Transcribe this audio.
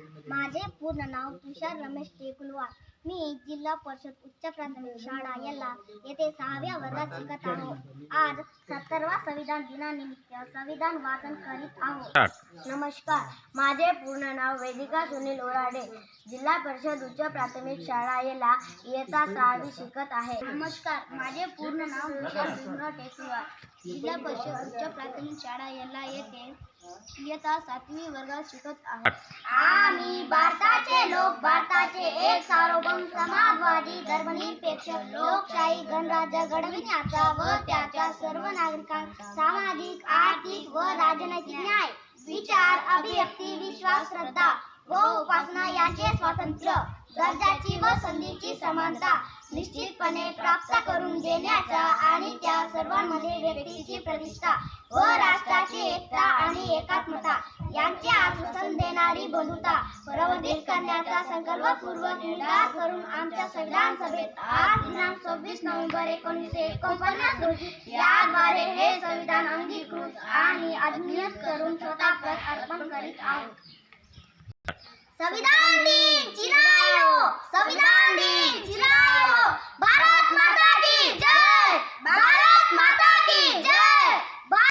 माझे पूर्ण नाव तुषार रमेश टेकुलवार. मी जिल्हा परिषद उच्च प्राथमिक शाळा येल्ला येथे 6व्या वर्गात शिकत आहो. आज 70वा संविधान दिनानिमित्त संविधान वाचन करीत आहो. नमस्कार, माझे पूर्ण नाव वेदिका सुनील ओराडे. जिल्हा परिषद उच्च प्राथमिक शाळा येल्ला इयत्ता 6वी शिकत आहे. नमस्कार, माझे पूर्ण नाव तुषार भीमराव टेकुलवार. जिल्हा परिषद उच्च प्राथमिक शाळा येल्ला येथे इयत्ता 7वी वर्गात शिकत आहोत. आम्ही भारताचे लोक, भारताचे एक सार्वभौम समाजवादी धर्मनिरपेक्ष लोकशाही गणराज्य घडविण्याचा व त्याच्या सर्व नागरिकांना सामाजिक, आर्थिक व राजनैतिक न्याय, विचार, अभिव्यक्ती, विश्वास, श्रद्धा व उपासना यांचे स्वातंत्र्य, दर्जाची व संधीची समानता निश्चितपणे प्राप्त करून देण्याचा आणि त्या सर्वांमध्ये व्यक्तीची प्रतिष्ठा व राष्ट्राची एकता आणि एकात्मता यांचे आश्वासन देणारी बंधुता प्रवर्धित करण्याचा संकल्पपूर्वक निर्धार करून आमच्या संविधान सभेत आज दिनांक 26 नोव्हेंबर 1949 रोजी याद्वारे हे संविधान अंगीकृत आणि अधिनियत करून स्वतः प्रत अर्पण करीत आहोत. संविधान दिन चिरायो, संविधान दिन चिरायो, भारत